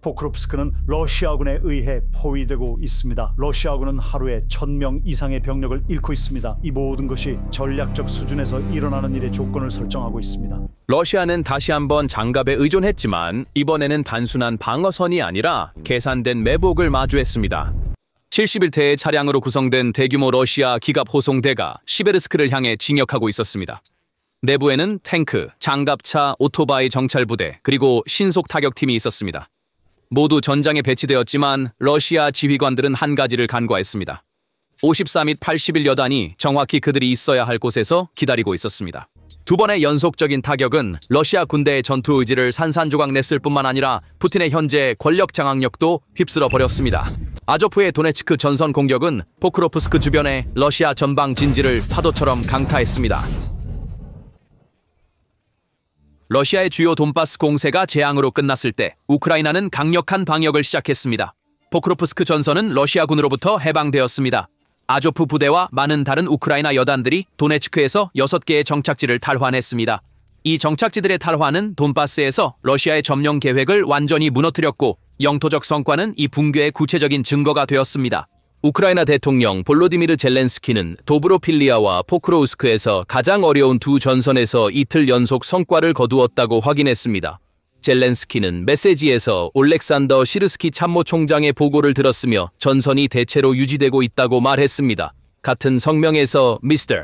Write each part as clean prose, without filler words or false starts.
포크롭스크는 러시아군에 의해 포위되고 있습니다. 러시아군은 하루에 1000명 이상의 병력을 잃고 있습니다. 이 모든 것이 전략적 수준에서 일어나는 일의 조건을 설정하고 있습니다. 러시아는 다시 한번 장갑에 의존했지만 이번에는 단순한 방어선이 아니라 계산된 매복을 마주했습니다. 71대의 차량으로 구성된 대규모 러시아 기갑 호송대가 시베르스크를 향해 진격하고 있었습니다. 내부에는 탱크, 장갑차, 오토바이 정찰부대, 그리고 신속 타격팀이 있었습니다. 모두 전장에 배치되었지만 러시아 지휘관들은 한 가지를 간과했습니다. 54 및 81여단이 정확히 그들이 있어야 할 곳에서 기다리고 있었습니다. 두 번의 연속적인 타격은 러시아 군대의 전투 의지를 산산조각 냈을 뿐만 아니라 푸틴의 현재 권력 장악력도 휩쓸어 버렸습니다. 아조프의 도네츠크 전선 공격은 포크로프스크 주변의 러시아 전방 진지를 파도처럼 강타했습니다. 러시아의 주요 돈바스 공세가 재앙으로 끝났을 때 우크라이나는 강력한 방역을 시작했습니다. 포크로프스크 전선은 러시아군으로부터 해방되었습니다. 아조프 부대와 많은 다른 우크라이나 여단들이 도네츠크에서 6개의 정착지를 탈환했습니다. 이 정착지들의 탈환은 돈바스에서 러시아의 점령 계획을 완전히 무너뜨렸고 영토적 성과는 이 붕괴의 구체적인 증거가 되었습니다. 우크라이나 대통령 볼로디미르 젤렌스키는 도브로필리아와 포크로우스크에서 가장 어려운 두 전선에서 이틀 연속 성과를 거두었다고 확인했습니다. 젤렌스키는 메시지에서 올렉산더 시르스키 참모총장의 보고를 들었으며 전선이 대체로 유지되고 있다고 말했습니다. 같은 성명에서 미스터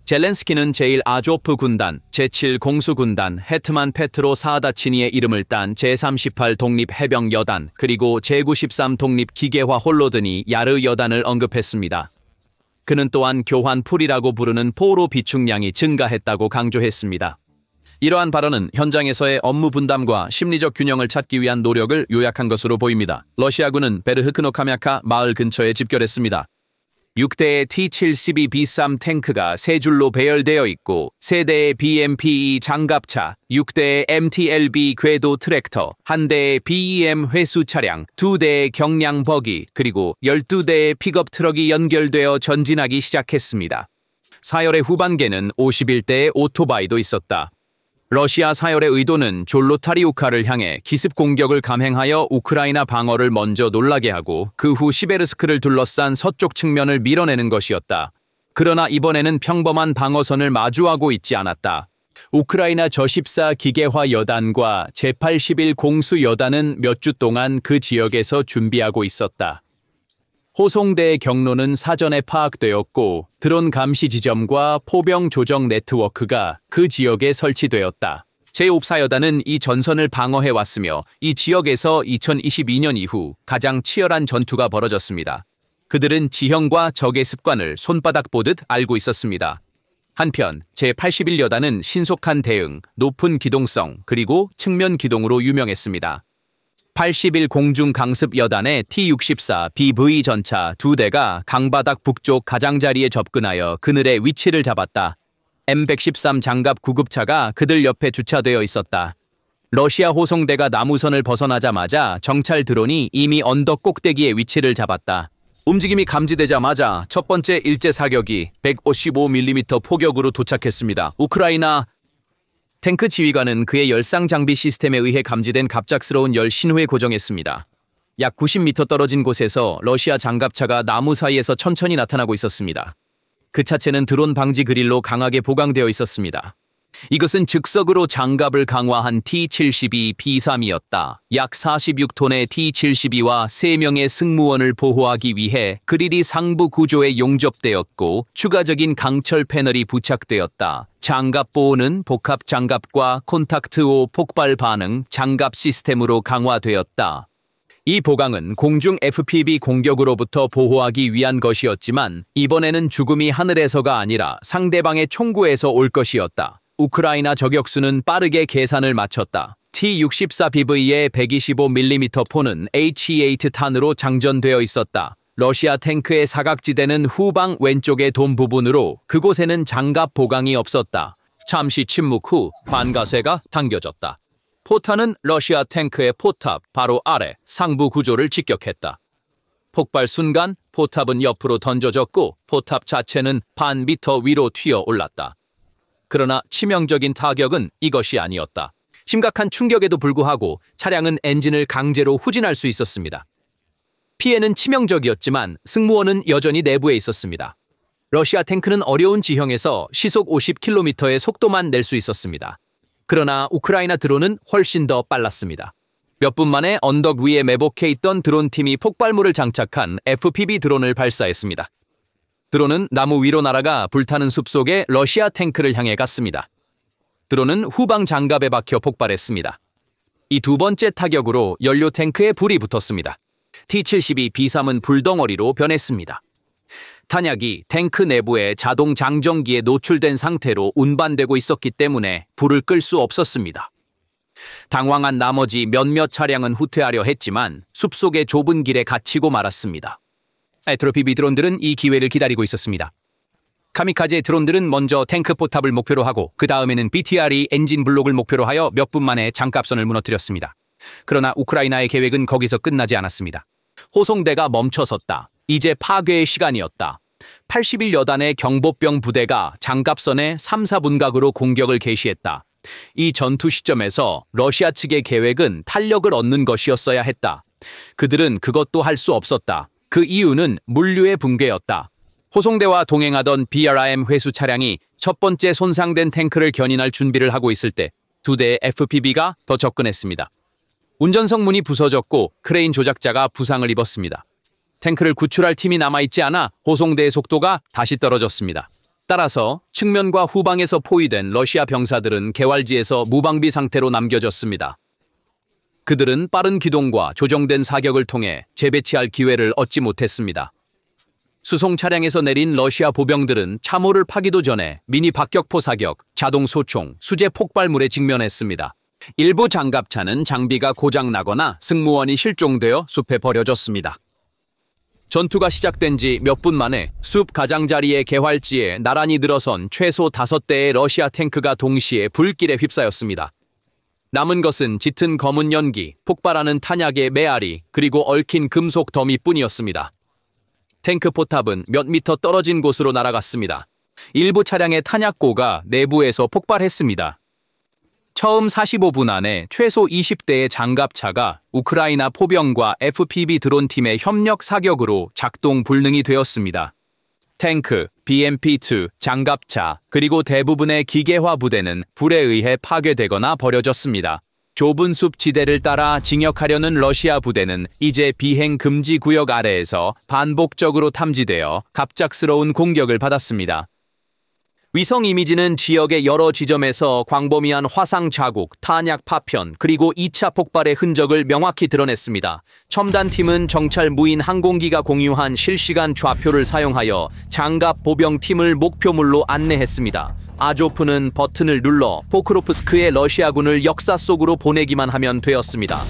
젤렌스키는 제1아조프 군단, 제7 공수군단, 헤트만 페트로 사하다치니의 이름을 딴 제38 독립해병여단, 그리고 제93 독립기계화 홀로드니 야르 여단을 언급했습니다. 그는 또한 교환풀이라고 부르는 포로 비축량이 증가했다고 강조했습니다. 이러한 발언은 현장에서의 업무 분담과 심리적 균형을 찾기 위한 노력을 요약한 것으로 보입니다. 러시아군은 베르흐크노카미아카 마을 근처에 집결했습니다. 6대의 T-72B3 탱크가 3줄로 배열되어 있고 3대의 BMP-2 장갑차, 6대의 MTLB 궤도 트랙터, 1대의 BEM 회수 차량, 2대의 경량 버기, 그리고 12대의 픽업 트럭이 연결되어 전진하기 시작했습니다. 사열의 후반기에는 51대의 오토바이도 있었다. 러시아 사열의 의도는 졸로타리우카를 향해 기습 공격을 감행하여 우크라이나 방어를 먼저 놀라게 하고 그 후 시베르스크를 둘러싼 서쪽 측면을 밀어내는 것이었다. 그러나 이번에는 평범한 방어선을 마주하고 있지 않았다. 우크라이나 저14 기계화 여단과 제81 공수 여단은 몇 주 동안 그 지역에서 준비하고 있었다. 호송대의 경로는 사전에 파악되었고 드론 감시 지점과 포병 조정 네트워크가 그 지역에 설치되었다. 제54여단은 이 전선을 방어해왔으며 이 지역에서 2022년 이후 가장 치열한 전투가 벌어졌습니다. 그들은 지형과 적의 습관을 손바닥 보듯 알고 있었습니다. 한편 제81여단은 신속한 대응, 높은 기동성, 그리고 측면 기동으로 유명했습니다. 81 공중 강습 여단의 T-64 BV 전차 2대가 강바닥 북쪽 가장자리에 접근하여 그늘의 위치를 잡았다. M113 장갑 구급차가 그들 옆에 주차되어 있었다. 러시아 호송대가 나무선을 벗어나자마자 정찰 드론이 이미 언덕 꼭대기의 위치를 잡았다. 움직임이 감지되자마자 첫 번째 일제 사격이 155mm 포격으로 도착했습니다. 우크라이나 탱크 지휘관은 그의 열상 장비 시스템에 의해 감지된 갑작스러운 열 신호에 고정했습니다. 약 90m 떨어진 곳에서 러시아 장갑차가 나무 사이에서 천천히 나타나고 있었습니다. 그 차체는 드론 방지 그릴로 강하게 보강되어 있었습니다. 이것은 즉석으로 장갑을 강화한 T-72B3이었다. 약 46톤의 T-72와 3명의 승무원을 보호하기 위해 그릴이 상부 구조에 용접되었고 추가적인 강철 패널이 부착되었다. 장갑 보호는 복합 장갑과 콘탁트-O 폭발 반응 장갑 시스템으로 강화되었다. 이 보강은 공중 FPV 공격으로부터 보호하기 위한 것이었지만 이번에는 죽음이 하늘에서가 아니라 상대방의 총구에서 올 것이었다. 우크라이나 저격수는 빠르게 계산을 마쳤다. T-64BV의 125mm 포는 HE-8탄으로 장전되어 있었다. 러시아 탱크의 사각지대는 후방 왼쪽의 돔 부분으로 그곳에는 장갑 보강이 없었다. 잠시 침묵 후 반가쇠가 당겨졌다. 포탄은 러시아 탱크의 포탑 바로 아래 상부 구조를 직격했다. 폭발 순간 포탑은 옆으로 던져졌고 포탑 자체는 반 미터 위로 튀어 올랐다. 그러나 치명적인 타격은 이것이 아니었다. 심각한 충격에도 불구하고 차량은 엔진을 강제로 후진할 수 있었습니다. 피해는 치명적이었지만 승무원은 여전히 내부에 있었습니다. 러시아 탱크는 어려운 지형에서 시속 50km의 속도만 낼 수 있었습니다. 그러나 우크라이나 드론은 훨씬 더 빨랐습니다. 몇 분 만에 언덕 위에 매복해 있던 드론팀이 폭발물을 장착한 FPV 드론을 발사했습니다. 드론은 나무 위로 날아가 불타는 숲속에 러시아 탱크를 향해 갔습니다. 드론은 후방 장갑에 박혀 폭발했습니다. 이 두 번째 타격으로 연료 탱크에 불이 붙었습니다. T-72B3은 불덩어리로 변했습니다. 탄약이 탱크 내부의 자동 장전기에 노출된 상태로 운반되고 있었기 때문에 불을 끌 수 없었습니다. 당황한 나머지 몇몇 차량은 후퇴하려 했지만 숲속의 좁은 길에 갇히고 말았습니다. FPV 드론들은 이 기회를 기다리고 있었습니다. 카미카제 드론들은 먼저 탱크 포탑을 목표로 하고 그 다음에는 BTR이 엔진 블록을 목표로 하여 몇 분 만에 장갑선을 무너뜨렸습니다. 그러나 우크라이나의 계획은 거기서 끝나지 않았습니다. 호송대가 멈춰섰다. 이제 파괴의 시간이었다. 81여단의 경보병 부대가 장갑선의 3, 4분각으로 공격을 개시했다. 이 전투 시점에서 러시아 측의 계획은 탄력을 얻는 것이었어야 했다. 그들은 그것도 할 수 없었다. 그 이유는 물류의 붕괴였다. 호송대와 동행하던 BRM 회수 차량이 첫 번째 손상된 탱크를 견인할 준비를 하고 있을 때 두 대의 FPV가 더 접근했습니다. 운전석 문이 부서졌고 크레인 조작자가 부상을 입었습니다. 탱크를 구출할 팀이 남아있지 않아 호송대의 속도가 다시 떨어졌습니다. 따라서 측면과 후방에서 포위된 러시아 병사들은 개활지에서 무방비 상태로 남겨졌습니다. 그들은 빠른 기동과 조정된 사격을 통해 재배치할 기회를 얻지 못했습니다. 수송 차량에서 내린 러시아 보병들은 참호를 파기도 전에 미니 박격포 사격, 자동 소총, 수제 폭발물에 직면했습니다. 일부 장갑차는 장비가 고장나거나 승무원이 실종되어 숲에 버려졌습니다. 전투가 시작된 지 몇 분 만에 숲 가장자리의 개활지에 나란히 늘어선 최소 5대의 러시아 탱크가 동시에 불길에 휩싸였습니다. 남은 것은 짙은 검은 연기, 폭발하는 탄약의 메아리, 그리고 얽힌 금속 더미뿐이었습니다. 탱크 포탑은 몇 미터 떨어진 곳으로 날아갔습니다. 일부 차량의 탄약고가 내부에서 폭발했습니다. 처음 45분 안에 최소 20대의 장갑차가 우크라이나 포병과 FPV 드론팀의 협력 사격으로 작동 불능이 되었습니다. 탱크, BMP-2, 장갑차, 그리고 대부분의 기계화 부대는 불에 의해 파괴되거나 버려졌습니다. 좁은 숲 지대를 따라 진격하려는 러시아 부대는 이제 비행 금지 구역 아래에서 반복적으로 탐지되어 갑작스러운 공격을 받았습니다. 위성 이미지는 지역의 여러 지점에서 광범위한 화상 자국, 탄약 파편, 그리고 2차 폭발의 흔적을 명확히 드러냈습니다. 첨단팀은 정찰 무인 항공기가 공유한 실시간 좌표를 사용하여 장갑 보병팀을 목표물로 안내했습니다. 아조프는 버튼을 눌러 포크로프스크의 러시아군을 역사 속으로 보내기만 하면 되었습니다.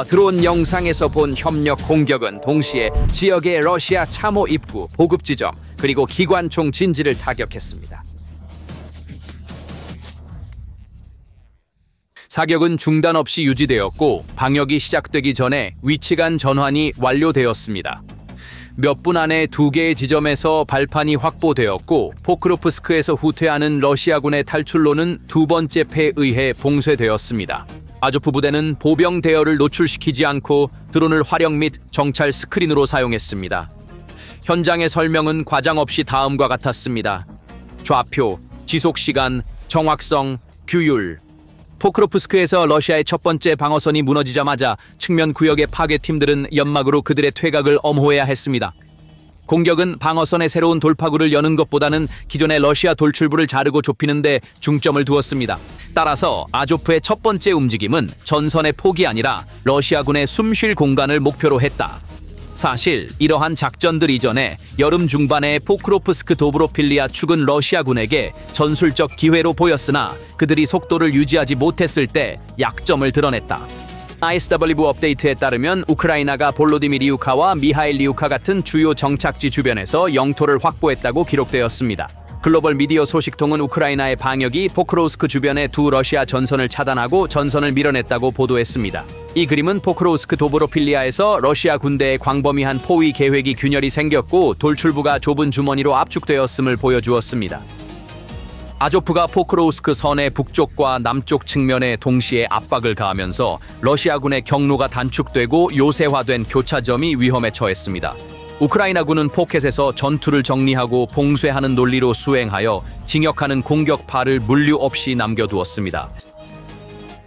드론 영상에서 본 협력 공격은 동시에 지역의 러시아 참호 입구, 보급 지점, 그리고 기관총 진지를 타격했습니다. 사격은 중단 없이 유지되었고 방역이 시작되기 전에 위치간 전환이 완료되었습니다. 몇 분 안에 2개의 지점에서 발판이 확보되었고 포크로프스크에서 후퇴하는 러시아군의 탈출로는 두 번째 패에 의해 봉쇄되었습니다. 아조프 부대는 보병 대열을 노출시키지 않고 드론을 화력 및 정찰 스크린으로 사용했습니다. 현장의 설명은 과장 없이 다음과 같았습니다. 좌표, 지속시간, 정확성, 규율. 포크로프스크에서 러시아의 첫 번째 방어선이 무너지자마자 측면 구역의 파괴팀들은 연막으로 그들의 퇴각을 엄호해야 했습니다. 공격은 방어선의 새로운 돌파구를 여는 것보다는 기존의 러시아 돌출부를 자르고 좁히는 데 중점을 두었습니다. 따라서 아조프의 첫 번째 움직임은 전선의 폭이 아니라 러시아군의 숨쉴 공간을 목표로 했다. 사실 이러한 작전들 이전에 여름 중반에 포크로프스크 도브로필리아 축은 러시아군에게 전술적 기회로 보였으나 그들이 속도를 유지하지 못했을 때 약점을 드러냈다. ISW 업데이트에 따르면 우크라이나가 볼로디미리우카와 미하일리우카 같은 주요 정착지 주변에서 영토를 확보했다고 기록되었습니다. 글로벌 미디어 소식통은 우크라이나의 방역이 포크로우스크 주변의 두 러시아 전선을 차단하고 전선을 밀어냈다고 보도했습니다. 이 그림은 포크로우스크 도브로필리아에서 러시아 군대의 광범위한 포위 계획이 균열이 생겼고 돌출부가 좁은 주머니로 압축되었음을 보여주었습니다. 아조프가 포크로우스크 선의 북쪽과 남쪽 측면에 동시에 압박을 가하면서 러시아군의 경로가 단축되고 요새화된 교차점이 위험에 처했습니다. 우크라이나군은 포켓에서 전투를 정리하고 봉쇄하는 논리로 수행하여 진격하는 공격파를 물류 없이 남겨두었습니다.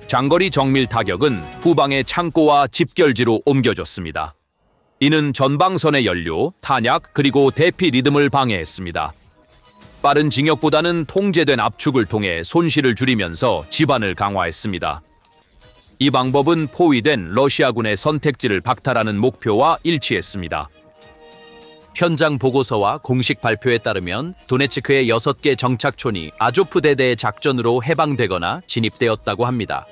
장거리 정밀 타격은 후방의 창고와 집결지로 옮겨졌습니다. 이는 전방선의 연료, 탄약, 그리고 대피 리듬을 방해했습니다. 빠른 진격보다는 통제된 압축을 통해 손실을 줄이면서 지반을 강화했습니다. 이 방법은 포위된 러시아군의 선택지를 박탈하는 목표와 일치했습니다. 현장 보고서와 공식 발표에 따르면 도네츠크의 6개 정착촌이 아조프 대대의 작전으로 해방되거나 진입되었다고 합니다.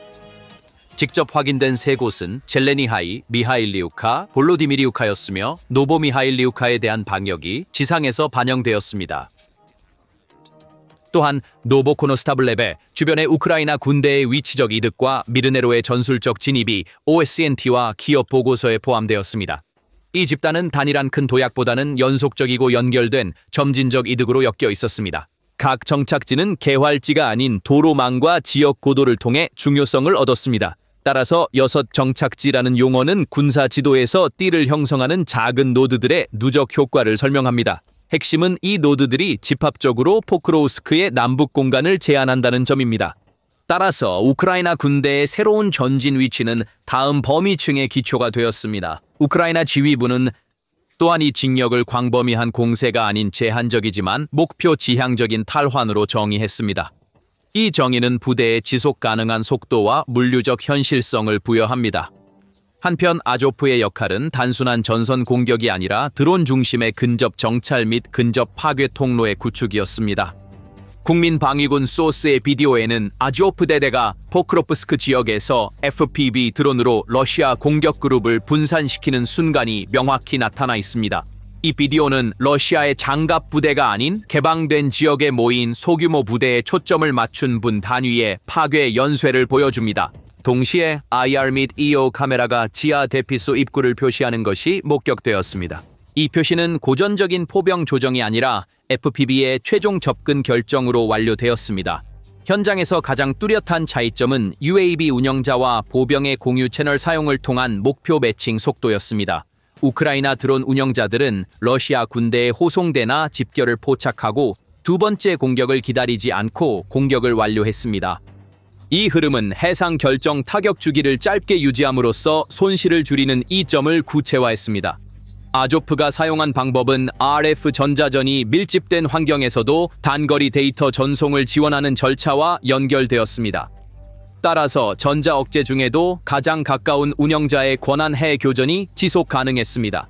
직접 확인된 3곳은 젤레니하이, 미하일리우카, 볼로디미리우카였으며 노보미하일리우카에 대한 방역이 지상에서 반영되었습니다. 또한 노보코노스타블레베 주변의 우크라이나 군대의 위치적 이득과 미르네로의 전술적 진입이 OSNT와 기업 보고서에 포함되었습니다. 이 집단은 단일한 큰 도약보다는 연속적이고 연결된 점진적 이득으로 엮여 있었습니다. 각 정착지는 개활지가 아닌 도로망과 지역 고도를 통해 중요성을 얻었습니다. 따라서 6정착지라는 용어는 군사 지도에서 띠를 형성하는 작은 노드들의 누적 효과를 설명합니다. 핵심은 이 노드들이 집합적으로 포크로우스크의 남북 공간을 제한한다는 점입니다. 따라서 우크라이나 군대의 새로운 전진 위치는 다음 범위층의 기초가 되었습니다. 우크라이나 지휘부는 또한 이 징역을 광범위한 공세가 아닌 제한적이지만 목표 지향적인 탈환으로 정의했습니다. 이 정의는 부대의 지속 가능한 속도와 물류적 현실성을 부여합니다. 한편 아조프의 역할은 단순한 전선 공격이 아니라 드론 중심의 근접 정찰 및 근접 파괴 통로의 구축이었습니다. 국민방위군 소스의 비디오에는 아조프 대대가 포크로프스크 지역에서 FPV 드론으로 러시아 공격 그룹을 분산시키는 순간이 명확히 나타나 있습니다. 이 비디오는 러시아의 장갑 부대가 아닌 개방된 지역에 모인 소규모 부대에 초점을 맞춘 분 단위의 파괴 연쇄를 보여줍니다. 동시에 IR 및 EO 카메라가 지하 대피소 입구를 표시하는 것이 목격되었습니다. 이 표시는 고전적인 포병 조정이 아니라 FPV의 최종 접근 결정으로 완료되었습니다. 현장에서 가장 뚜렷한 차이점은 UAV 운영자와 보병의 공유 채널 사용을 통한 목표 매칭 속도였습니다. 우크라이나 드론 운영자들은 러시아 군대의 호송대나 집결을 포착하고 두 번째 공격을 기다리지 않고 공격을 완료했습니다. 이 흐름은 해상 결정 타격 주기를 짧게 유지함으로써 손실을 줄이는 이점을 구체화했습니다. 아조프가 사용한 방법은 RF 전자전이 밀집된 환경에서도 단거리 데이터 전송을 지원하는 절차와 연결되었습니다. 따라서 전자 억제 중에도 가장 가까운 운영자의 권한해 교전이 지속 가능했습니다.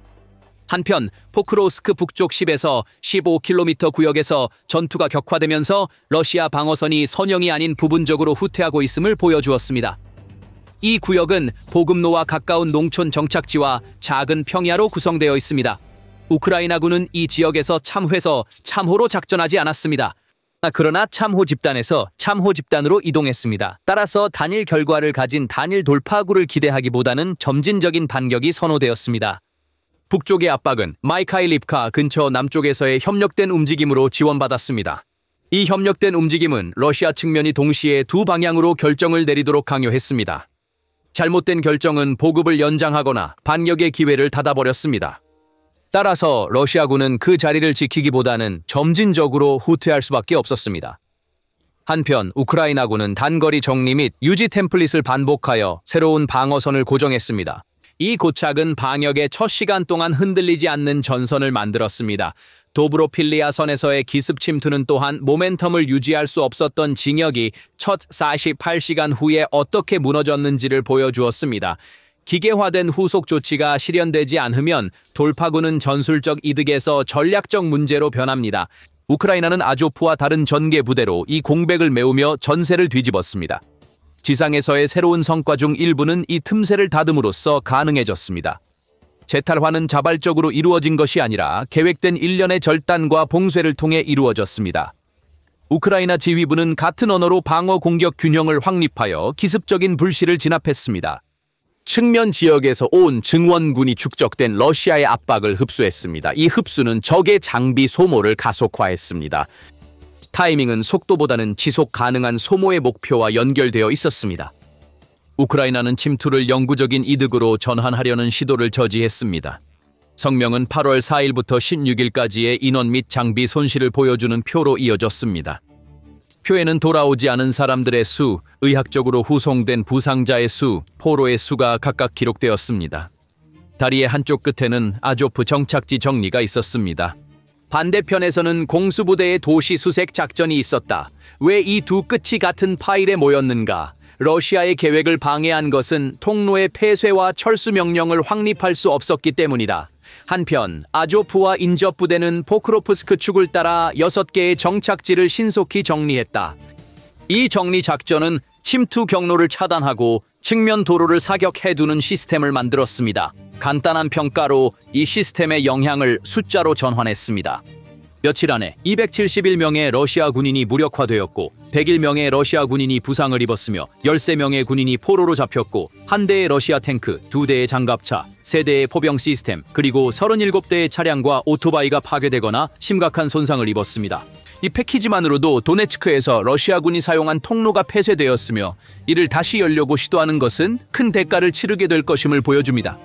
한편 포크로우스크 북쪽 10에서 15km 구역에서 전투가 격화되면서 러시아 방어선이 선형이 아닌 부분적으로 후퇴하고 있음을 보여주었습니다. 이 구역은 보급로와 가까운 농촌 정착지와 작은 평야로 구성되어 있습니다. 우크라이나군은 이 지역에서 참호로 작전하지 않았습니다. 그러나 참호 집단에서 참호 집단으로 이동했습니다. 따라서 단일 결과를 가진 단일 돌파구를 기대하기보다는 점진적인 반격이 선호되었습니다. 북쪽의 압박은 마이카일립카 근처 남쪽에서의 협력된 움직임으로 지원받았습니다. 이 협력된 움직임은 러시아 측면이 동시에 두 방향으로 결정을 내리도록 강요했습니다. 잘못된 결정은 보급을 연장하거나 반격의 기회를 닫아버렸습니다. 따라서 러시아군은 그 자리를 지키기보다는 점진적으로 후퇴할 수밖에 없었습니다. 한편 우크라이나군은 단거리 정리 및 유지 템플릿을 반복하여 새로운 방어선을 고정했습니다. 이 고착은 방역의 첫 시간 동안 흔들리지 않는 전선을 만들었습니다. 도브로필리아 선에서의 기습 침투는 또한 모멘텀을 유지할 수 없었던 징역이 첫 48시간 후에 어떻게 무너졌는지를 보여주었습니다. 기계화된 후속 조치가 실현되지 않으면 돌파구는 전술적 이득에서 전략적 문제로 변합니다. 우크라이나는 아조프와 다른 전개 부대로 이 공백을 메우며 전세를 뒤집었습니다. 지상에서의 새로운 성과 중 일부는 이 틈새를 닫음으로써 가능해졌습니다. 재탈환은 자발적으로 이루어진 것이 아니라 계획된 일련의 절단과 봉쇄를 통해 이루어졌습니다. 우크라이나 지휘부는 같은 언어로 방어 공격 균형을 확립하여 기습적인 불씨를 진압했습니다. 측면 지역에서 온 증원군이 축적된 러시아의 압박을 흡수했습니다. 이 흡수는 적의 장비 소모를 가속화했습니다. 타이밍은 속도보다는 지속 가능한 소모의 목표와 연결되어 있었습니다. 우크라이나는 침투를 영구적인 이득으로 전환하려는 시도를 저지했습니다. 성명은 8월 4일부터 16일까지의 인원 및 장비 손실을 보여주는 표로 이어졌습니다. 표에는 돌아오지 않은 사람들의 수, 의학적으로 후송된 부상자의 수, 포로의 수가 각각 기록되었습니다. 다리의 한쪽 끝에는 아조프 정착지 정리가 있었습니다. 반대편에서는 공수부대의 도시 수색 작전이 있었다. 왜 이 두 끝이 같은 파일에 모였는가? 러시아의 계획을 방해한 것은 통로의 폐쇄와 철수 명령을 확립할 수 없었기 때문이다. 한편 아조프와 인접 부대는 포크로프스크 축을 따라 6개의 정착지를 신속히 정리했다. 이 정리 작전은 침투 경로를 차단하고 측면 도로를 사격해두는 시스템을 만들었습니다. 간단한 평가로 이 시스템의 영향을 숫자로 전환했습니다. 며칠 안에 271명의 러시아 군인이 무력화되었고 101명의 러시아 군인이 부상을 입었으며 13명의 군인이 포로로 잡혔고 1대의 러시아 탱크, 2대의 장갑차, 3대의 포병 시스템, 그리고 37대의 차량과 오토바이가 파괴되거나 심각한 손상을 입었습니다. 이 패키지만으로도 도네츠크에서 러시아군이 사용한 통로가 폐쇄되었으며 이를 다시 열려고 시도하는 것은 큰 대가를 치르게 될 것임을 보여줍니다.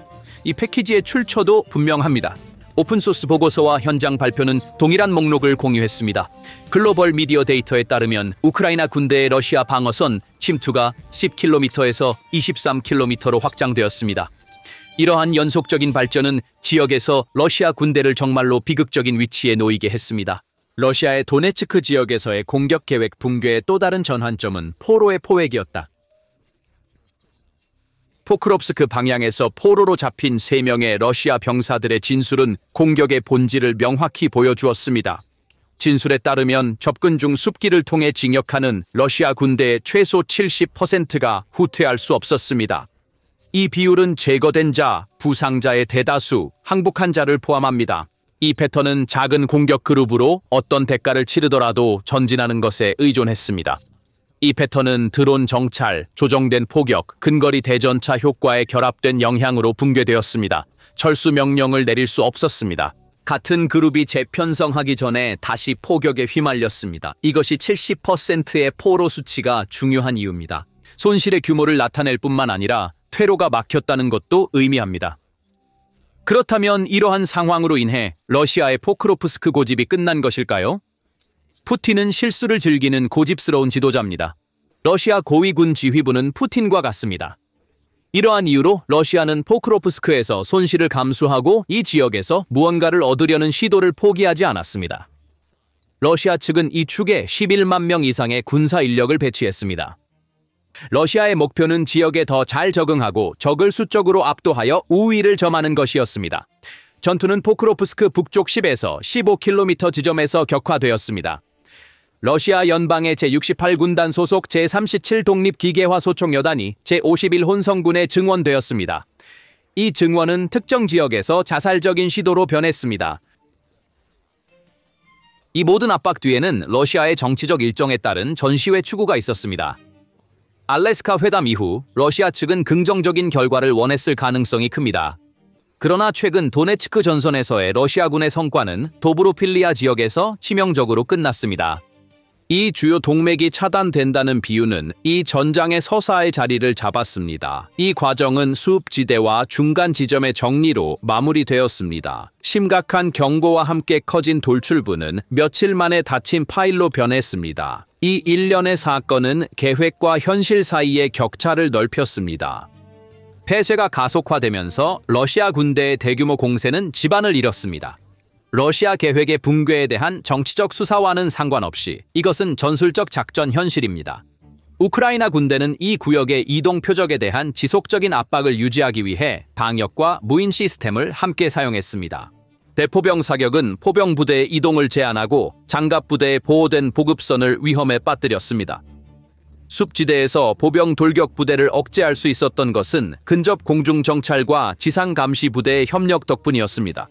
이 패키지의 출처도 분명합니다. 오픈소스 보고서와 현장 발표는 동일한 목록을 공유했습니다. 글로벌 미디어 데이터에 따르면 우크라이나 군대의 러시아 방어선 침투가 10km에서 23km로 확장되었습니다. 이러한 연속적인 발전은 지역에서 러시아 군대를 정말로 비극적인 위치에 놓이게 했습니다. 러시아의 도네츠크 지역에서의 공격 계획 붕괴의 또 다른 전환점은 포로의 포획이었다. 포크롭스크 방향에서 포로로 잡힌 3명의 러시아 병사들의 진술은 공격의 본질을 명확히 보여주었습니다. 진술에 따르면 접근 중 숲길을 통해 진격하는 러시아 군대의 최소 70%가 후퇴할 수 없었습니다. 이 비율은 제거된 자, 부상자의 대다수, 항복한 자를 포함합니다. 이 패턴은 작은 공격 그룹으로 어떤 대가를 치르더라도 전진하는 것에 의존했습니다. 이 패턴은 드론 정찰, 조정된 포격, 근거리 대전차 효과에 결합된 영향으로 붕괴되었습니다. 철수 명령을 내릴 수 없었습니다. 같은 그룹이 재편성하기 전에 다시 포격에 휘말렸습니다. 이것이 70%의 포로 수치가 중요한 이유입니다. 손실의 규모를 나타낼 뿐만 아니라 퇴로가 막혔다는 것도 의미합니다. 그렇다면 이러한 상황으로 인해 러시아의 포크로프스크 고집이 끝난 것일까요? 푸틴은 실수를 즐기는 고집스러운 지도자입니다. 러시아 고위군 지휘부는 푸틴과 같습니다. 이러한 이유로 러시아는 포크로프스크에서 손실을 감수하고 이 지역에서 무언가를 얻으려는 시도를 포기하지 않았습니다. 러시아 측은 이 축에 11만 명 이상의 군사 인력을 배치했습니다. 러시아의 목표는 지역에 더 잘 적응하고 적을 수적으로 압도하여 우위를 점하는 것이었습니다. 전투는 포크로프스크 북쪽 10에서 15km 지점에서 격화되었습니다. 러시아 연방의 제68군단 소속 제37 독립기계화 소총여단이 제51 혼성군에 증원되었습니다. 이 증원은 특정 지역에서 자살적인 시도로 변했습니다. 이 모든 압박 뒤에는 러시아의 정치적 일정에 따른 전시회 추구가 있었습니다. 알래스카 회담 이후 러시아 측은 긍정적인 결과를 원했을 가능성이 큽니다. 그러나 최근 도네츠크 전선에서의 러시아군의 성과는 도브로필리아 지역에서 치명적으로 끝났습니다. 이 주요 동맥이 차단된다는 비유는 이 전장의 서사의 자리를 잡았습니다. 이 과정은 수읍지대와 중간 지점의 정리로 마무리되었습니다. 심각한 경고와 함께 커진 돌출부는 며칠 만에 닫힌 파일로 변했습니다. 이 일련의 사건은 계획과 현실 사이의 격차를 넓혔습니다. 폐쇄가 가속화되면서 러시아 군대의 대규모 공세는 지반을 잃었습니다. 러시아 계획의 붕괴에 대한 정치적 수사와는 상관없이 이것은 전술적 작전 현실입니다. 우크라이나 군대는 이 구역의 이동 표적에 대한 지속적인 압박을 유지하기 위해 방역과 무인 시스템을 함께 사용했습니다. 대포병 사격은 포병 부대의 이동을 제한하고 장갑 부대의 보호된 보급선을 위험에 빠뜨렸습니다. 숲지대에서 보병 돌격 부대를 억제할 수 있었던 것은 근접 공중 정찰과 지상 감시 부대의 협력 덕분이었습니다.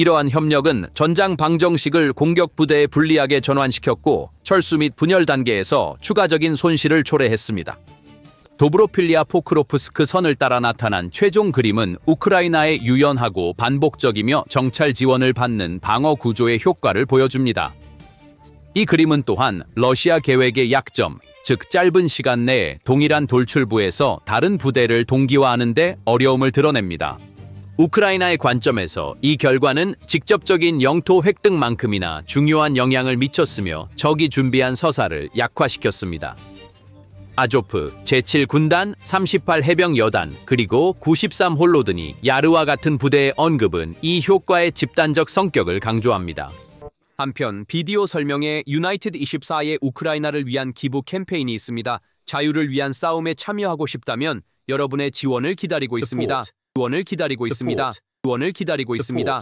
이러한 협력은 전장 방정식을 공격 부대에 불리하게 전환시켰고 철수 및 분열 단계에서 추가적인 손실을 초래했습니다. 도브로필리아 포크로프스크 선을 따라 나타난 최종 그림은 우크라이나의 유연하고 반복적이며 정찰 지원을 받는 방어 구조의 효과를 보여줍니다. 이 그림은 또한 러시아 계획의 약점, 즉 짧은 시간 내에 동일한 돌출부에서 다른 부대를 동기화하는 데 어려움을 드러냅니다. 우크라이나의 관점에서 이 결과는 직접적인 영토 획득만큼이나 중요한 영향을 미쳤으며 적이 준비한 서사를 약화시켰습니다. 아조프, 제7군단, 38 해병 여단, 그리고 93 홀로드니 야르와 같은 부대의 언급은 이 효과의 집단적 성격을 강조합니다. 한편 비디오 설명에 유나이티드 24의 우크라이나를 위한 기부 캠페인이 있습니다. 자유를 위한 싸움에 참여하고 싶다면 여러분의 지원을 기다리고 있습니다. 지원을 기다리고 있습니다. 지원을 기다리고 있습니다.